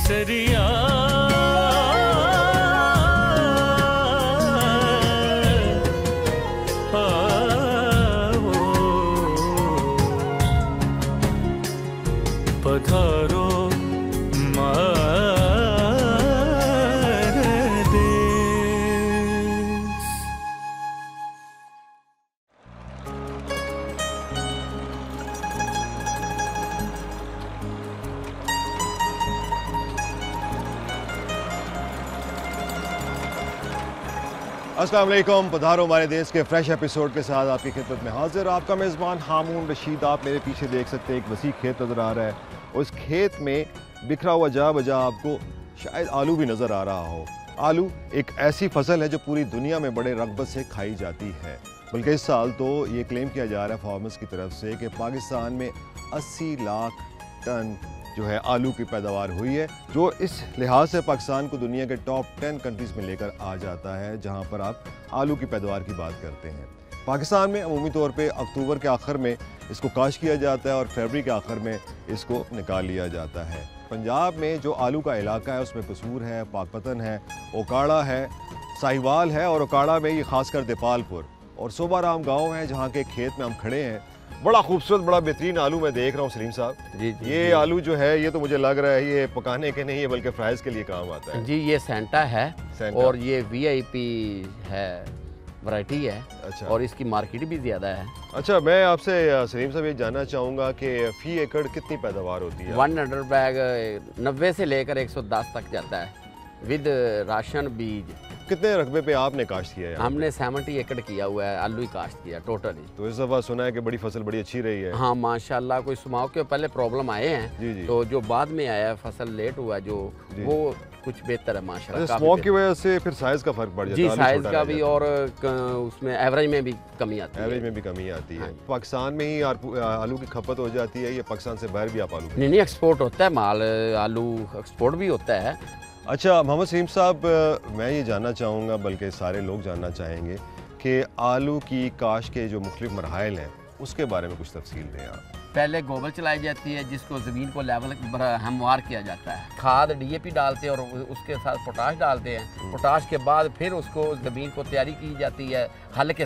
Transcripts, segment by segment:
केसरिया पधारो अस्सलाम वालेकुम। पधारो हमारे देश के फ्रेश एपिसोड के साथ आपकी खिदमत में हाजिर आपका मेज़बान हामून रशीद। आप मेरे पीछे देख सकते हैं एक वसी खेत नज़र आ रहा है। उस खेत में बिखरा हुआ जा बजा आपको शायद आलू भी नज़र आ रहा हो। आलू एक ऐसी फसल है जो पूरी दुनिया में बड़े रग़बत से खाई जाती है। बल्कि इस साल तो ये क्लेम किया जा रहा है फार्मर्स की तरफ से कि पाकिस्तान में 80 लाख टन जो है आलू की पैदावार हुई है, जो इस लिहाज से पाकिस्तान को दुनिया के टॉप 10 कंट्रीज़ में लेकर आ जाता है जहां पर आप आलू की पैदावार की बात करते हैं। पाकिस्तान में अमूमी तौर पे अक्टूबर के आखिर में इसको काश किया जाता है और फरवरी के आखिर में इसको निकाल लिया जाता है। पंजाब में जो आलू का इलाका है उसमें कसूर है, पाकपतन है, ओकाड़ा है, साहिवाल है और ओकाड़ा में ये खासकर देपालपुर और सोबाराम गाँव है जहाँ के खेत में हम खड़े हैं। बड़ा खूबसूरत बड़ा बेहतरीन आलू मैं देख रहा हूँ सलीम साहब। जी ये आलू जो है ये तो मुझे लग रहा है ये पकाने के नहीं है बल्कि फ्राइज के लिए काम आता है। जी ये सेंटा है सेंटा। और ये वीआईपी है, वैरायटी है। अच्छा। और इसकी मार्केट भी ज़्यादा है। अच्छा, मैं आपसे सलीम साहब ये जानना चाहूँगा कि फी एकड़ कितनी पैदावार होती है? 100 बैग 90 से लेकर 110 तक जाता है विद राशन बीज। कितने रकबे पे आपने काश्त किया है? हमने 70 एकड़ किया हुआ है, आलू ही काश्त किया टोटली। तो इस दफ़ा सुना है कि बड़ी फसल बड़ी अच्छी रही है। हाँ माशाल्लाह, कोई सुमाव के पहले प्रॉब्लम आए हैं। जी। तो जो बाद में आया फसल लेट हुआ जो वो कुछ बेहतर है माशाल्लाह। स्मोक की वजह से फिर साइज का फर्क पड़ जाता है। जी साइज का भी और उसमें एवरेज में भी कमी आती है। एवरेज में भी कमी आती है। पाकिस्तान में ही आलू की खपत हो जाती है या पाकिस्तान से बाहर भी आप आलू? नहीं, एक्सपोर्ट होता है माल, आलू एक्सपोर्ट भी होता है। अच्छा मोहम्मद सलीम साहब, मैं ये जानना चाहूँगा बल्कि सारे लोग जानना चाहेंगे कि आलू की काश के जो मुख्तलिफ मरहाइल हैं उसके बारे में कुछ तफसील दें आप। पहले गोबर चलाई जाती है जिसको ज़मीन को लेवल हमवार किया जाता है। खाद डीएपी डालते हैं और उसके साथ पोटाश डालते हैं। पोटाश के बाद फिर उसको ज़मीन को तैयारी की जाती है हल के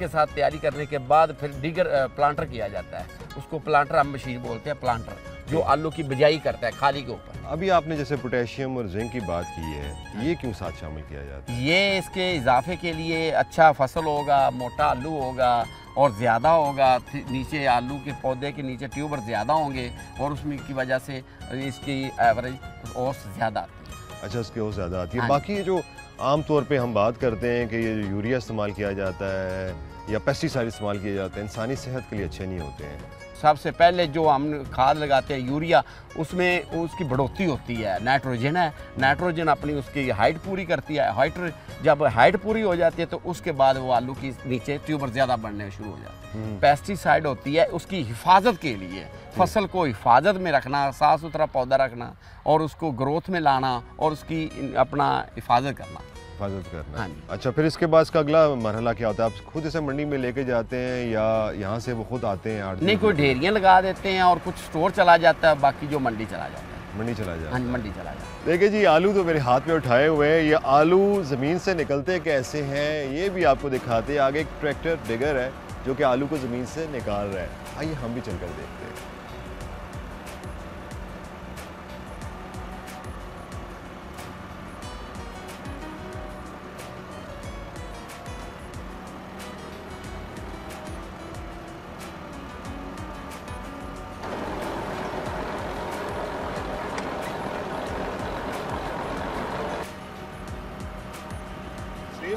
साथ तैयारी करने के बाद फिर डिगर प्लांटर किया जाता है। उसको प्लांटर हम मशीन बोलते हैं, प्लांटर जो आलू की बिजाई करता है खाली के ऊपर। अभी आपने जैसे पोटेशियम और जिंक की बात की है, ये क्यों साथ शामिल किया जाता है? ये इसके इजाफे के लिए अच्छा फसल होगा, मोटा आलू होगा और ज़्यादा होगा। नीचे आलू के पौधे के नीचे ट्यूबर ज़्यादा होंगे और उसमें की वजह से इसकी एवरेज ओस ज़्यादा आती है। अच्छा, उसकी ओस ज़्यादा आती है। बाकी जो आम तौर पे हम बात करते हैं कि ये यूरिया इस्तेमाल किया जाता है या पेस्टिसाइड इस्तेमाल किए जाते हैं, इंसानी सेहत के लिए अच्छे नहीं होते हैं। सबसे पहले जो हम खाद लगाते हैं यूरिया, उसमें उसकी बढ़ोतरी होती है, नाइट्रोजन है, नाइट्रोजन अपनी उसकी हाइट पूरी करती है। जब हाइट पूरी हो जाती है तो उसके बाद वो आलू की नीचे ट्यूबर ज़्यादा बढ़ने शुरू हो जाते हैं। पेस्टिसाइड होती है उसकी हिफाजत के लिए, फसल को हिफाजत में रखना, साफ़ सुथरा पौधा रखना और उसको ग्रोथ में लाना और उसकी अपना हिफाजत करना। हाँ। अच्छा, फिर इसके बाद इसका अगला मरहला क्या होता है? आप खुद इसे मंडी में लेके जाते हैं या यहाँ से वो खुद आते हैं? नहीं, कोई ढेरियाँ लगा देते हैं और कुछ स्टोर चला जाता है, बाकी जो मंडी चला जाता है। मंडी चला जाता है? हाँ, मंडी चला जाता है। देखिए जी, आलू तो मेरे हाथ में उठाए हुए हैं। ये आलू ज़मीन से निकलते कैसे हैं ये भी आपको दिखाते हैं। आगे एक ट्रैक्टर डिगर है जो कि आलू को ज़मीन से निकाल रहा है। आइए हम भी चलकर देखते हैं।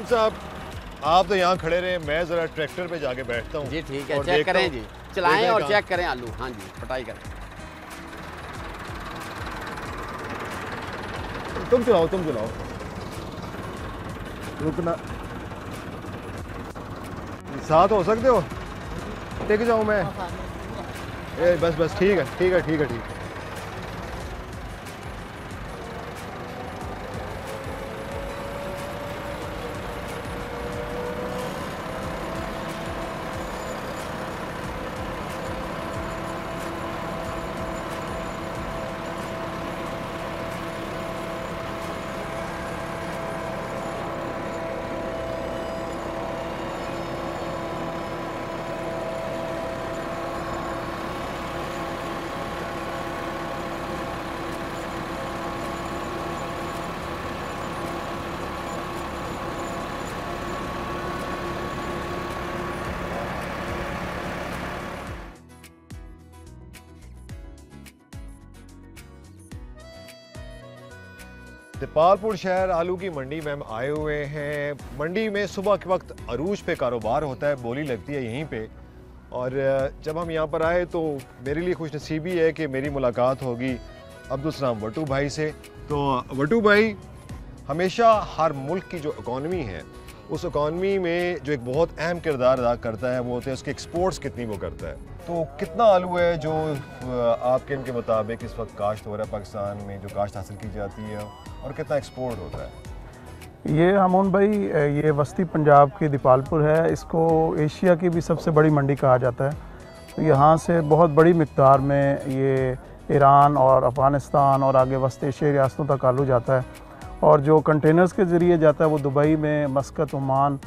साहब, आप तो यहाँ खड़े रहे, मैं जरा ट्रैक्टर पे जाके बैठता हूँ। जी ठीक है, चेक करें जी, चलाएं और चेक करें आलू। हाँ जी, पटाई करें। तुम चलाओ रुकना, साथ हो सकते हो? टिक जाऊँ मैं? बस ठीक है। दीपालपुर शहर आलू की मंडी में हम आए हुए हैं। मंडी में सुबह के वक्त अरूज पे कारोबार होता है, बोली लगती है यहीं पे। और जब हम यहाँ पर आए तो मेरे लिए खुशनसीबी है कि मेरी मुलाकात होगी अब्दुल सलाम वटू भाई से। तो वटू भाई, हमेशा हर मुल्क की जो इकॉनमी है उस इकॉनमी में जो एक बहुत अहम किरदार अदा करता है वो होता है उसके एक्सपोर्ट्स कितनी वो करता है। तो कितना आलू है जो आपके इनके मुताबिक इस वक्त काश्त हो रहा है पाकिस्तान में, जो काश्त हासिल की जाती है, और कितना एक्सपोर्ट होता है? ये हामून भाई, ये वस्ती पंजाब की दीपालपुर है। इसको एशिया की भी सबसे बड़ी मंडी कहा जाता है। तो यहाँ से बहुत बड़ी मिक़दार में ये ईरान और अफ़गानिस्तान और आगे वस्त एशियाई रियासतों तक आलू जाता है। और जो कंटेनर्स के ज़रिए जाता है वो दुबई में, मस्कत, ओमान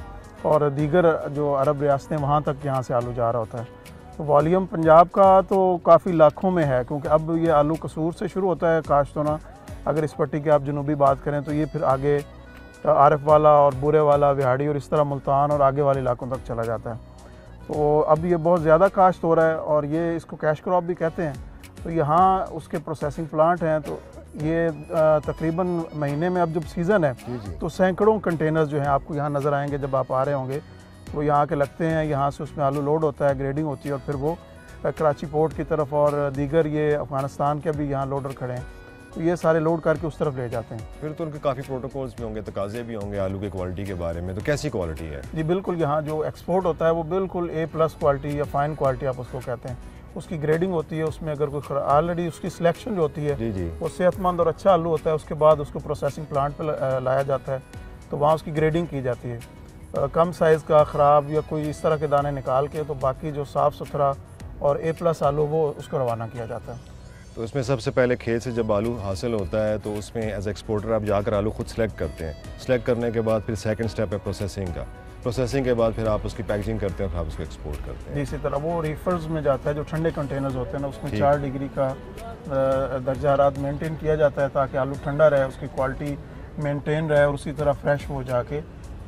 और दीगर जो अरब रियासतें वहाँ तक यहाँ से आलू जा रहा होता है। तो वॉल्यूम पंजाब का तो काफ़ी लाखों में है, क्योंकि अब ये आलू कसूर से शुरू होता है काश्त होना। अगर इस पट्टी की आप जनूबी बात करें तो ये फिर आगे आरफ वाला और बुरे वाला, विहाड़ी और इस तरह मुल्तान और आगे वाले इलाकों तक चला जाता है। तो अब ये बहुत ज़्यादा काश्त हो रहा है और ये इसको कैश क्रॉप भी कहते हैं। तो यहाँ उसके प्रोसेसिंग प्लांट हैं। तो ये तकरीबन महीने में अब जब सीज़न है तो सैकड़ों कंटेनर्स जो हैं आपको यहाँ नज़र आएंगे जब आप आ रहे होंगे। वो यहाँ के लगते हैं, यहाँ से उसमें आलू लोड होता है, ग्रेडिंग होती है और फिर वो कराची पोर्ट की तरफ और दीगर ये अफ़गानिस्तान के भी यहाँ लोडर खड़े हैं, तो ये सारे लोड करके उस तरफ ले जाते हैं। फिर तो उनके काफ़ी प्रोटोकॉल्स भी होंगे, तकाज़े भी होंगे आलू की क्वालिटी के बारे में। तो कैसी क्वालिटी है? जी बिल्कुल, यहाँ जो एक्सपोर्ट होता है वो बिल्कुल A+ क्वालिटी या फ़ाइन क्वालिटी आप उसको कहते हैं। उसकी ग्रेडिंग होती है, उसमें अगर कोई ऑलरेडी उसकी सिलेक्शन जो होती है जी। वो सेहतमंद और अच्छा आलू होता है। उसके बाद उसको प्रोसेसिंग प्लांट पर लाया जाता है, तो वहाँ उसकी ग्रेडिंग की जाती है। कम साइज़ का, ख़राब या कोई इस तरह के दाने निकाल के, तो बाकी जो साफ़ सुथरा और A+ आलू वो उसको रवाना किया जाता है। तो इसमें सबसे पहले खेत से जब आलू हासिल होता है तो उसमें एज एक्सपोर्टर आप जाकर आलू खुद सेलेक्ट करते हैं। सेलेक्ट करने के बाद फिर सेकंड स्टेप है प्रोसेसिंग का। प्रोसेसिंग के बाद फिर आप उसकी पैकेजिंग करते हैं और आप उसको एक्सपोर्ट करते हैं। इसी तरह वो रीफर्स में जाता है, जो ठंडे कंटेनर्स होते हैं ना, उसमें 4 डिग्री का दर्जा हरारत मेंटेन किया जाता है ताकि आलू ठंडा रहे, उसकी क्वालिटी मेंटेन रहे और उसी तरह फ्रेश हो जाके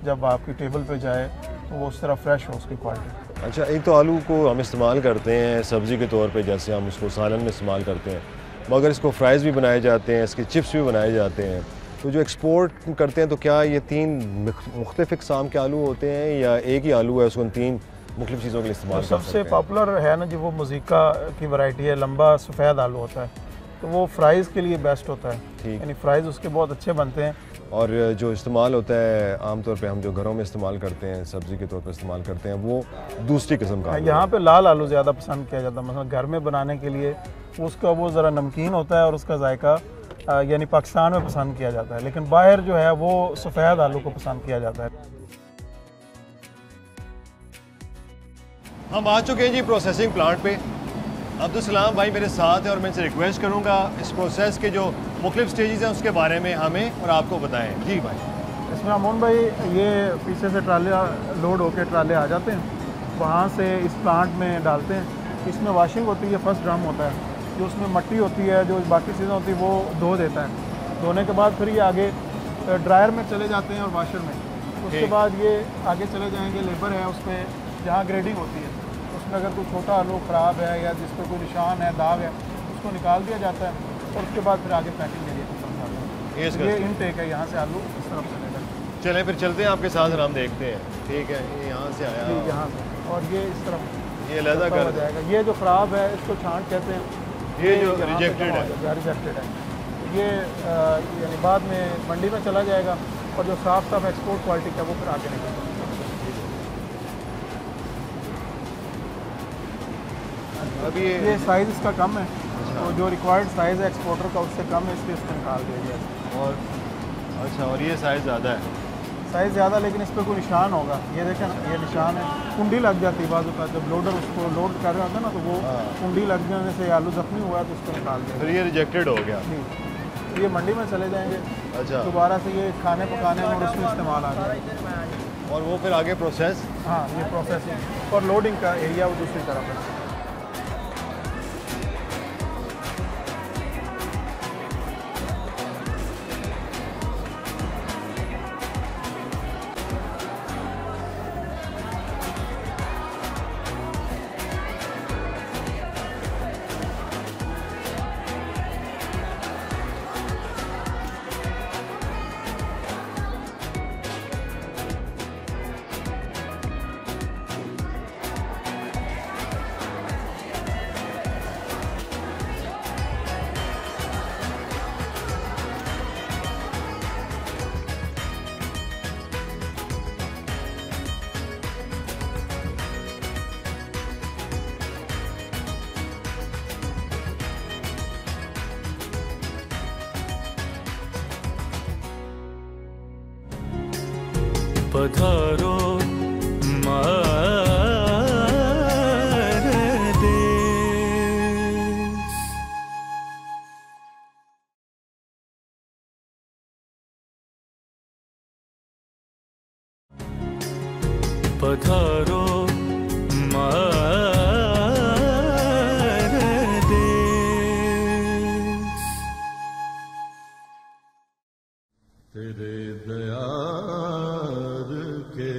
जब आपकी टेबल पे जाए तो वो उस तरह फ्रेश हो उसकी क्वालिटी। अच्छा, एक तो आलू को हम इस्तेमाल करते हैं सब्ज़ी के तौर पे, जैसे हम उसको सालन में इस्तेमाल करते हैं, मगर इसको फ्राइज़ भी बनाए जाते हैं, इसके चिप्स भी बनाए जाते हैं। तो जो एक्सपोर्ट करते हैं तो क्या ये 3 मुख्तलिफ इक़साम के आलू होते हैं या एक ही आलू है, उसको हम 3 मुख्तलिफ चीज़ों के लिए इस्तेमाल कर सकते हैं? सबसे पॉपुलर है ना जी वो मुज़ीका की वैरायटी है, लंबा सफ़ेद आलू होता है, तो वो फ्राइज़ के लिए बेस्ट होता है। यानी फ्राइज़ उसके बहुत अच्छे बनते हैं। और जो इस्तेमाल होता है आमतौर पे हम जो घरों में इस्तेमाल करते हैं, सब्ज़ी के तौर पर इस्तेमाल करते हैं, वो दूसरी किस्म का यहाँ पे लाल आलू ज़्यादा पसंद किया जाता है। मतलब घर में बनाने के लिए उसका वो ज़रा नमकीन होता है और उसका जायका यानी पाकिस्तान में पसंद किया जाता है, लेकिन बाहर जो है वो सफ़ेद आलू को पसंद किया जाता है। हम आ चुके हैं जी प्रोसेसिंग प्लांट पे। अब्दुल सलाम भाई मेरे साथ है और मैं इनसे रिक्वेस्ट करूंगा इस प्रोसेस के जो मुख्तलिफ स्टेजेस हैं उसके बारे में हमें और आपको बताएं। जी भाई। इसमें अमून भाई ये पीछे से ट्राले लोड होके ट्राले आ जाते हैं, वहाँ से इस प्लांट में डालते हैं। इसमें वॉशिंग होती है, फर्स्ट ड्रम होता है, जो उसमें मट्टी होती है, जो बाकी चीज़ें होती है वो धो देता है। धोने के बाद फिर ये आगे ड्रायर में चले जाते हैं और वाशर में। उसके बाद ये आगे चले जाएंगे, लेबर है उस पर जहाँ ग्रेडिंग होती है, उसमें अगर कोई छोटा आलू ख़राब है या जिस पर कोई निशान है, दाग है, उसको निकाल दिया जाता है और उसके बाद फिर आगे पैकिंग के लिए समझाते हैं। ये इनटेक है, यहाँ से आलू इस तरफ चलेगा। चलें फिर चलते हैं आपके साथ और हम देखते हैं। ठीक है, ये यहाँ से आया, यहाँ से, और ये इस तरफ ये अलहदा कर जाएगा। ये जो ख़राब है इसको छांट कहते हैं, ये जो रिजेक्टेड है, रिजेक्टेड है, ये यानी बाद में मंडी में चला जाएगा और जो साफ एक्सपोर्ट क्वालिटी का वो फिर आगे निकलेगा। अभी ये साइज़ इसका कम है, तो जो रिक्वायर्ड साइज़ है एक्सपोर्टर का उससे कम है, इसलिए इसको निकाल दिया गया। और अच्छा, और ये साइज़ ज़्यादा है, साइज़ ज़्यादा, लेकिन इस पर कोई निशान होगा। ये देखें ना, ये निशान है, कुंडी लग जाती है बाजू का, जब लोडर उसको लोड कर रहा होता है ना, तो वो कुंडी लग जाने से आलू ज़ख्मी हुआ है तो उसको निकाल दिया। फिर ये रिजेक्टेड हो गया। नहीं, ये मंडी में चले जाएंगे। अच्छा, दोबारा से ये खाने पकाने और उसमें इस्तेमाल आ जाएगा। और वो फिर आगे प्रोसेस? हाँ, ये प्रोसेसिंग और लोडिंग का एरिया वो दूसरी तरफ है। पधारो पधारो तेरे दयार के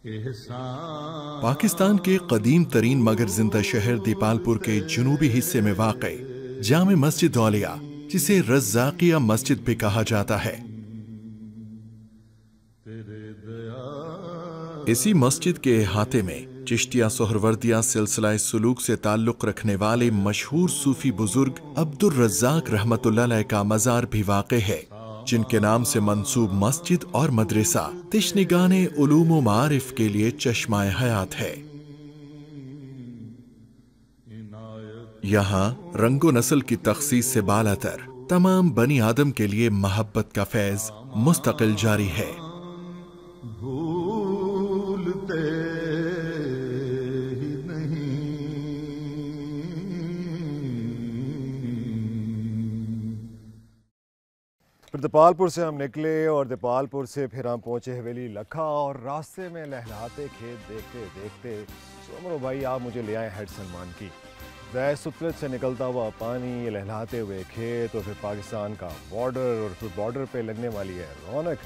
एहसान। पाकिस्तान के कदीम तरीन मगर जिंदा शहर दीपालपुर के जुनूबी हिस्से में वाक़ जामे मस्जिद औलिया, जिसे रज़्ज़ाक़िया मस्जिद भी कहा जाता है। इसी मस्जिद के अहाते में चिश्तिया सोहरवर्दिया सिलसिला सुलूक से ताल्लुक़ रखने वाले मशहूर सूफी बुजुर्ग अब्दुर रज़्ज़ाक़ रहमतुल्लाह अलैह का मज़ार भी वाक़े है, जिनके नाम से मंसूब मस्जिद और मदरसा तिश्निगाने उलूम व मारिफ के लिए चश्माए हयात है। यहाँ रंगो नस्ल की तख़सीस से बालातर तमाम बनी आदम के लिए मोहब्बत का फैज़ मुस्तकिल जारी है। भूलते ही नहीं। फिर दीपालपुर से हम निकले और दीपालपुर से फिर हम पहुंचे हवेली लखा, और रास्ते में लहलहाते खेत देखते देखते सोमरो भाई आप मुझे ले आए हेड सलमान की। ज़ैद सुतलत से निकलता हुआ पानी, ये लहलहाते हुए खेत, और फिर पाकिस्तान का बॉर्डर, और फिर बॉर्डर पे लगने वाली है रौनक,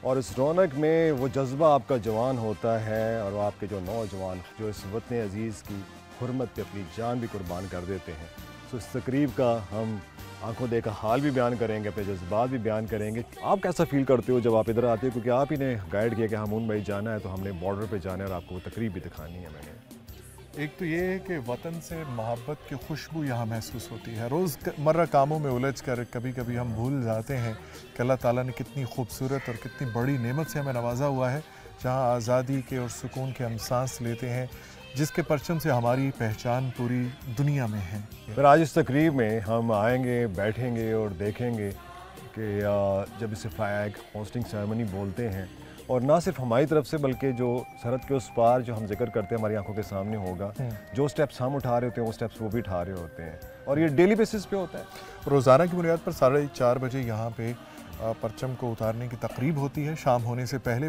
और इस रौनक में वो जज्बा आपका जवान होता है, और आपके जो नौजवान जो इस वतन अज़ीज़ की हुर्मत पे अपनी जान भी कुर्बान कर देते हैं। तो इस तकरीब का हम आंखों देखा हाल भी बयान करेंगे, अपने जज्बात भी बयान करेंगे। आप कैसा फील करते हो जब आप इधर आते हो, क्योंकि आप ही ने गाइड किया कि हामून भाई जाना है, तो हमने बॉर्डर पे जाना है और आपको वो तकरीब भी दिखानी है। मैंने एक तो ये है कि वतन से मोहब्बत की खुशबू यहाँ महसूस होती है। रोज़मर्रा कामों में उलझ कर कभी कभी हम भूल जाते हैं कि अल्लाह ताला ने कितनी खूबसूरत और कितनी बड़ी नेमत से हमें नवाजा हुआ है, जहाँ आज़ादी के और सुकून के हम सांस लेते हैं, जिसके परचम से हमारी पहचान पूरी दुनिया में है। फिर आज इस तकरीब में हम आएंगे, बैठेंगे और देखेंगे कि जब इसे फ्लैग होस्टिंग सेरेमनी बोलते हैं, और ना सिर्फ हमारी तरफ से बल्कि जो सरहद के उस पार जो हम जिक्र करते हैं हमारी आंखों के सामने होगा, जो स्टेप्स हम उठा रहे होते हैं वो स्टेप्स वो भी उठा रहे होते हैं, और ये डेली बेसिस पे होता है। रोज़ाना की बुनियाद पर 4:30 बजे यहाँ पे परचम को उतारने की तकरीब होती है। शाम होने से पहले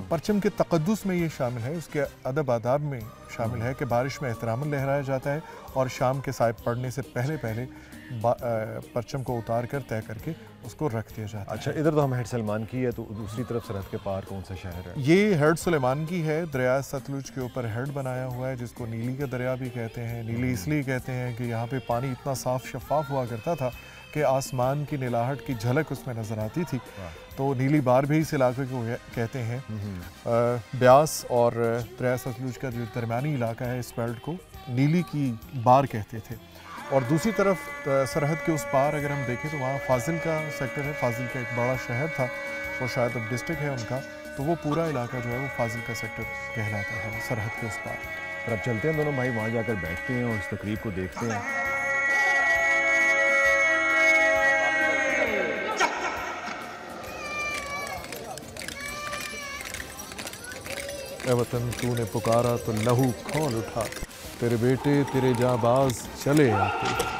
परचम के तक़द्दुस में ये शामिल है, उसके अदब आदाब में शामिल है कि बारिश में एहतरामन लहराया जाता है, और शाम के साय पड़ने से पहले परचम को उतार कर तय करके उसको रख दिया जाता है। अच्छा, इधर तो हम हेड सलमान की है, तो दूसरी तरफ सरहद के पार कौन सा शहर है? ये हेड सुलेमान की है। दरिया सतलुज के ऊपर हेड बनाया हुआ है, जिसको नीली का दरिया भी कहते हैं। नीली इसलिए कहते हैं कि यहाँ पे पानी इतना साफ़ शफाफ हुआ करता था कि आसमान की नीलाहट की झलक उसमें नज़र आती थी, तो नीली बार भी इस इलाके को कहते हैं। ब्यास और दरिया सतलुज का जो दरमियानी इलाका है, इस बेल्ट को नीली की बार कहते थे। और दूसरी तरफ सरहद के उस पार अगर हम देखें तो वहाँ फाजिल का सेक्टर है। फाजिल का एक बड़ा शहर था, वो शायद अब डिस्ट्रिक्ट है उनका, तो वो पूरा इलाका जो है वो फाजिल का सेक्टर कहलाता है सरहद के उस पार। फिर अब चलते हैं दोनों भाई, वहाँ जाकर बैठते हैं और इस तकरीब को देखते हैं। ए वतन तूने पुकारा तो लहू खौल उठा, तेरे बेटे तेरे जाबाज चले आते।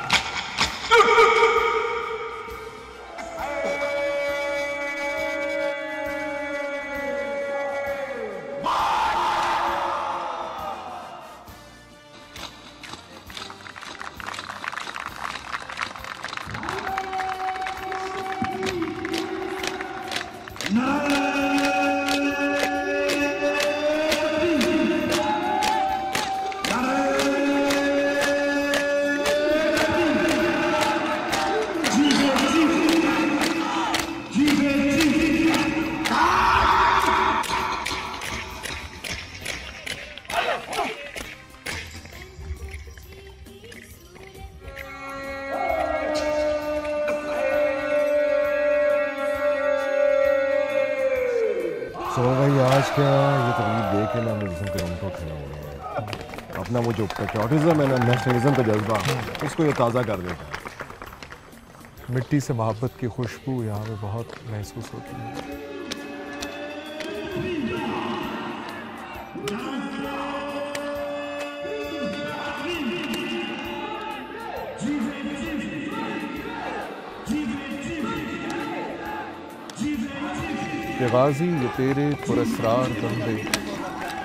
तो भाई आज क्या ये तकरीब देख के ना हम जिसम के रोंगटों खड़े हो गए हैं। अपना वो जो पेट्रियाटिज़म है ना, नेशनलिज्म का जज्बा, उसको ये ताज़ा कर देता है। मिट्टी से मोहब्बत की खुशबू यहाँ पे बहुत महसूस होती है। ये गाजी ये तेरे पुरस्रार बंदे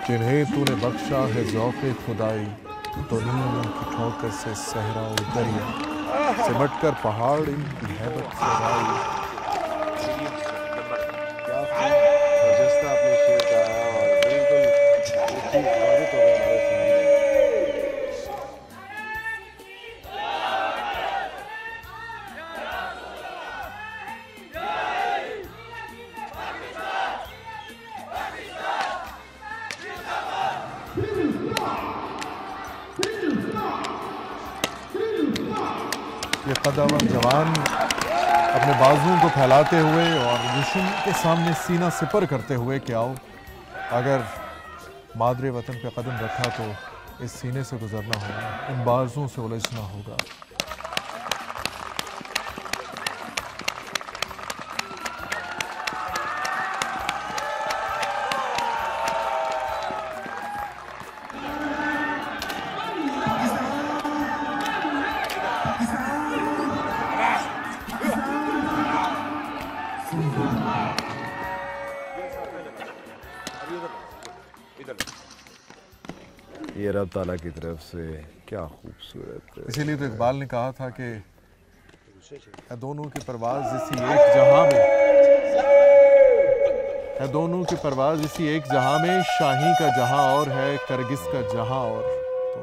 जिन्हें तूने बख्शा है ज़ौक़े खुदाई, तो नीम की ठोकर से सहरा और दरिया सिमट कर पहाड़ इनकी हैबत से राई। ये कदम जवान अपने बाजुओं को फैलाते हुए और दुश्मन के सामने सीना सिपर करते हुए कि आओ, अगर मादरे वतन पे कदम रखा तो इस सीने से गुजरना होगा, इन बाजुओं से उलझना होगा। ये रब ताला की तरफ से क्या खूबसूरत है। इसीलिए तो इकबाल ने कहा था कि दोनों की परवाज़ इसी एक जहां में है, दोनों की परवाज़ इसी एक जहां में, शाही का जहां और है, करगिस का जहां और। तो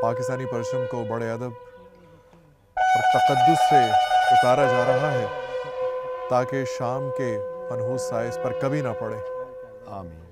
पाकिस्तानी परचम को बड़े अदब और तकद्दुस से उतारा जा रहा है ताकि शाम के मनहूस साए इस पर कभी ना पड़े। आमीन।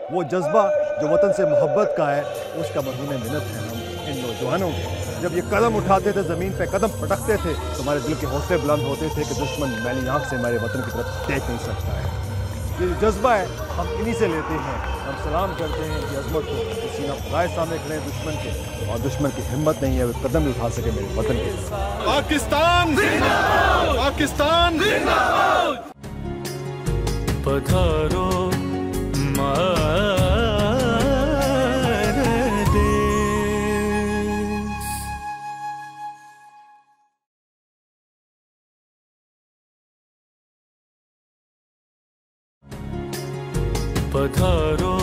वो जज्बा जो वतन से मोहब्बत का है, उसका मरहून मिन्नत है हम इन नौजवानों के। जब ये कदम उठाते थे, ज़मीन पे कदम पटकते थे, तो हमारे दिल के हौसले बुलंद होते थे कि दुश्मन मैली आँख से हमारे वतन की तरफ देख नहीं सकता है। ये जो जज्बा है हम इन्हीं से लेते हैं। हम सलाम करते हैं कि अज़मत को सीना फुलाए सामने खड़े हैं दुश्मन के, और दुश्मन की हिम्मत नहीं है वो कदम भी उठा सके मेरे वतन के। पाकिस्तान जिंदाबाद, पाकिस्तान जिंदाबाद। पधारो पधारो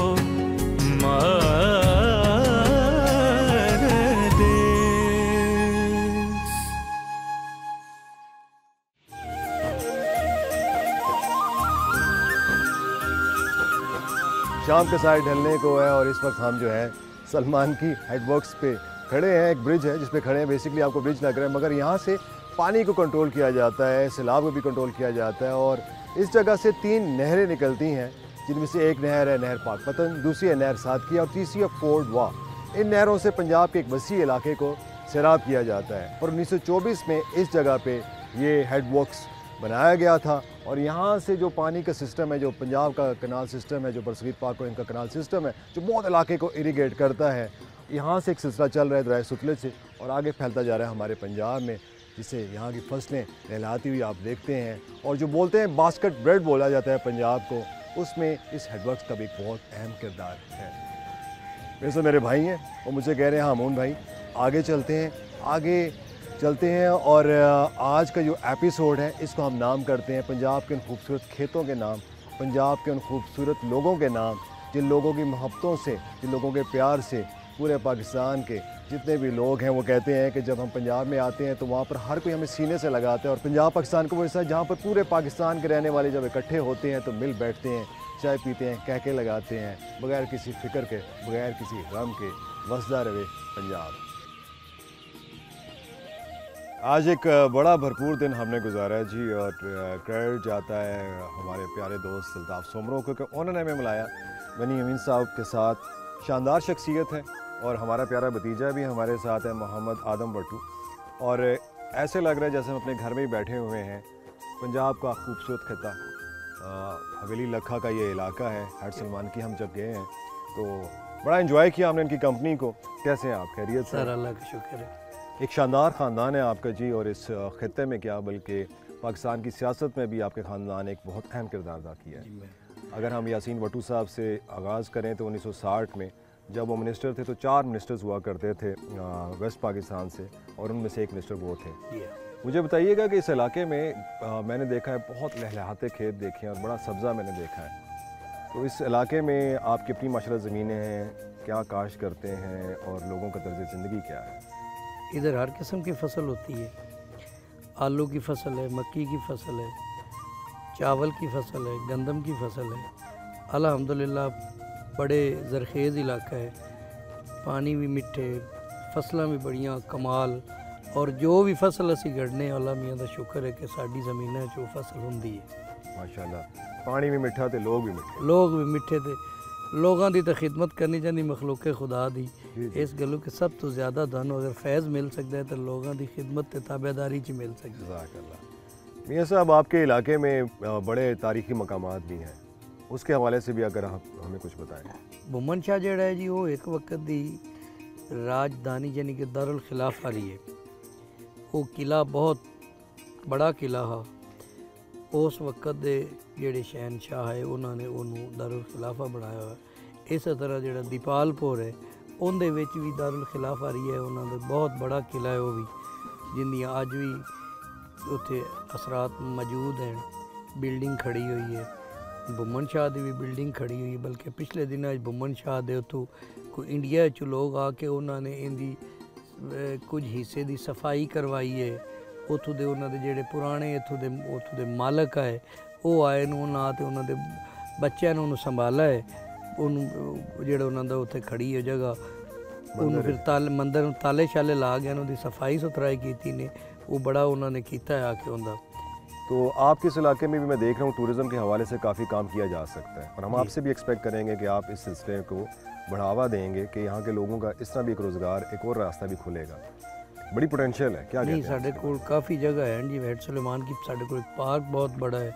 शाम के साइड ढलने को है और इस वक्त हम जो है सलमान की हेडवर्क्स पे खड़े हैं। एक ब्रिज है जिस पे खड़े हैं, बेसिकली आपको ब्रिज लग रहा है, मगर यहाँ से पानी को कंट्रोल किया जाता है, सैलाब को भी कंट्रोल किया जाता है। और इस जगह से 3 नहरें निकलती हैं, जिनमें से एक नहर है नहर पाकपतन, दूसरी है नहर सादकिया और तीसरी है फोर्ड वाह। इन नहरों से पंजाब के एक वसी इलाके को सैराब किया जाता है। और 1924 में इस जगह पे ये हेडवर्क्स बनाया गया था। और यहाँ से जो पानी का सिस्टम है, जो पंजाब का कनाल सिस्टम है, जो बरसगीर पाक को इनका कनाल सिस्टम है, जो बहुत इलाके को इरीगेट करता है, यहाँ से एक सिलसिला चल रहा है दरिया सतलुज से और आगे फैलता जा रहा है हमारे पंजाब में, जिससे यहाँ की फसलें लहलाती हुई आप देखते हैं। और जो बोलते हैं बास्केट ब्रेड बोला जाता है पंजाब को, उसमें इस हेडवर्क्स का भी एक बहुत अहम किरदार है। वैसे मेरे भाई हैं, वो मुझे कह रहे हैं हामून भाई आगे चलते हैं और आज का जो एपिसोड है इसको हम नाम करते हैं पंजाब के उन खूबसूरत खेतों के नाम, पंजाब के उन खूबसूरत लोगों के नाम, जिन लोगों की मोहब्बतों से, जिन लोगों के प्यार से पूरे पाकिस्तान के जितने भी लोग हैं वो कहते हैं कि जब हम पंजाब में आते हैं तो वहाँ पर हर कोई हमें सीने से लगाता है। और पंजाब पाकिस्तान का वो हिस्सा है जहाँ पर पूरे पाकिस्तान के रहने वाले जब इकट्ठे होते हैं तो मिल बैठते हैं, चाय पीते हैं, कह के लगाते हैं, बगैर किसी फिक्र के, बगैर किसी गम के। वसदा रहे पंजाब। आज एक बड़ा भरपूर दिन हमने गुजारा है जी, और क्रेडिट जाता है हमारे प्यारे दोस्त अल्ताफ़ सोमरों को कि उन्होंने हमें मिलाया गनी अमीन साहब के साथ। शानदार शख्सियत है और हमारा प्यारा भतीजा भी हमारे साथ है, मोहम्मद आदम बट्टू। और ऐसे लग रहा है जैसे हम अपने घर में ही बैठे हुए हैं। पंजाब का खूबसूरत खिता, हवेली लखा का ये इलाका है, हट सलमान की हम जब गए हैं तो बड़ा एंजॉय किया हमने इनकी कंपनी को। कैसे हैं आप? खैरियत से? सर अल्लाह का शुक्र है। एक शानदार ख़ानदान है आपका जी, और इस ख़त्े में क्या बल्कि पाकिस्तान की सियासत में भी आपके ख़ानदान एक बहुत अहम किरदार अदा किया है। अगर हम यासीन बट्टू साहब से आगाज़ करें तो 1960 में जब वो मिनिस्टर थे तो 4 मिनिस्टर्स हुआ करते थे वेस्ट पाकिस्तान से, और उनमें से एक मिनिस्टर वो थे। मुझे बताइएगा कि इस इलाके में मैंने देखा है बहुत लहलहाते खेत देखे हैं और बड़ा सब्ज़ा मैंने देखा है, तो इस इलाके में आपकी अपनी माशरा ज़मीनें हैं, क्या काश्त करते हैं और लोगों का तर्ज़ ज़िंदगी क्या है? इधर हर किस्म की फसल होती है। आलू की फसल है, मक्की की फसल है, चावल की फसल है, गंदम की फसल है। अल्हम्दुलिल्लाह बड़े ज़रखेज़ इलाका है, पानी भी मिठे, फसलां भी बढ़िया कमाल। और जो भी फसल असी गढ़ने अल्लाह मियां दा शुक्र है कि साडी ज़मीन जो फसल होंदी है माशाल्लाह। पानी भी मिठा ते लोग भी मिठे, लोग भी मिठे थे। लोगों की तो खिदमत करनी चाहिए मखलूक खुदा दी। इस गलों के सब तो ज़्यादा धन अगर फैज़ मिल सकता है तो लोगों की खिदमत ताबेदारी च मिल सकती है। जज़ाकल्लाह। मियां साहब आपके इलाके में बड़े तारीखी मकामात भी हैं, उसके हवाले से भी अगर आप हमें कुछ बताएं। बुमन शाह जड़ा है जी वो एक वक्त दी राजधानी यानी कि दारुल खिलाफा रही है। वो किला बहुत बड़ा किला है। उस वक्त दे जेड़े शहनशाह है उन्होंने उन्होंने दारुल खिलाफा बनाया है। इस तरह जो दीपालपुर है उनके भी दारुल खिलाफा रही है। उन्होंने बहुत बड़ा किला है वो भी, जिंदियाँ अज भी उत्थे असरात मौजूद हैं। बिल्डिंग खड़ी हुई है, बुमन शाह की भी बिल्डिंग खड़ी हुई है। बल्कि पिछले दिन बुमन शाह दे उतों कोई इंडिया च लोग आके उन्होंने इनकी कुछ हिस्से की सफाई करवाई है। उतों के उन्होंने जेडे पुराने इतों के मालक है वो आए ना तो उन्होंने बच्चों ने उन्होंने संभाला है। जो उन्होंने उत्थे खड़ी है जगह उन्होंने फिर मंदिर ताले शाले ला गया, उन्होंने सफाई सुथराई की ने वो बड़ा उन्होंने किया है आके उनका। तो आपके इस इलाके में भी मैं देख रहा हूँ टूरिज़म के हवाले से काफ़ी काम किया जा सकता है, और हम आपसे भी एक्सपेक्ट करेंगे कि आप इस सिलसिले को बढ़ावा देंगे कि यहाँ के लोगों का इस तरह भी एक रोज़गार, एक और रास्ता भी खुलेगा। बड़ी पोटेंशियल है क्या? नहीं साढ़े को काफ़ी जगह है जी। हट सलेमान की साढ़े को एक पार्क बहुत बड़ा है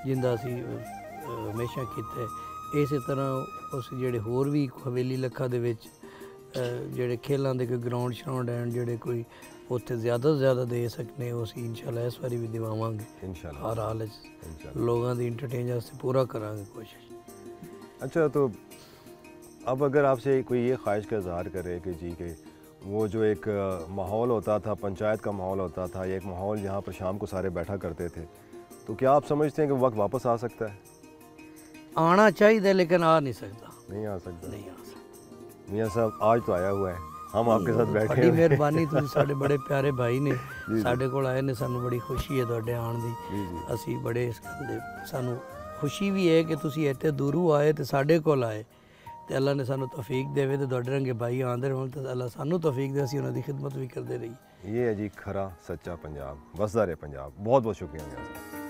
जिंदा असी हमेशा किया है। इस तरह उस जेडे होर भी हवेली लखा दे विच जेडे खेलों के कोई ग्राउंड श्राउंड हैं जेडे कोई उत्थे ज़्यादा से ज़्यादा दे सकने उस इंशाल्लाह इस बारी भी दिवावांगे इंशाल्लाह। हर हाल लोगों की इंटरटेन वास्ते पूरा करांगे कोशिश। अच्छा, तो अब अगर आपसे कोई ये ख्वाहिश का इजहार करे कि जी के वो जो एक माहौल होता था, पंचायत का माहौल होता था, ये एक माहौल जहाँ पर शाम को सारे बैठा करते थे, तो क्या आप समझते हैं कि वक्त वापस आ सकता है? आना चाहिए लेकिन आ नहीं सकता। नहीं आ सकता? नहीं आ सकता। मियां साहब आज तो आया हुआ है, हम आपके साथ बैठे हैं। मेहरबानी तुम साढ़े बड़े प्यारे भाई ने साढ़े कोल आए ने, सानू बड़ी खुशी है तुहाडे आण दी। असी बड़े इस गल दे सानू खुशी भी है कि तुसी इत्थे दूरों आए ते साढ़े कोल आए ते अल्लाह ने सानू तौफीक देवे ते तुहाडे रंगे भाई आंदे रहन ते अल्लाह सानू तौफीक दे असी उन्हां दी खिदमत भी करदे रही। ये है जी खरा सच्चा पंजाब, वसदा रहे पंजाब। बहुत बहुत शुक्रिया मियां साहब।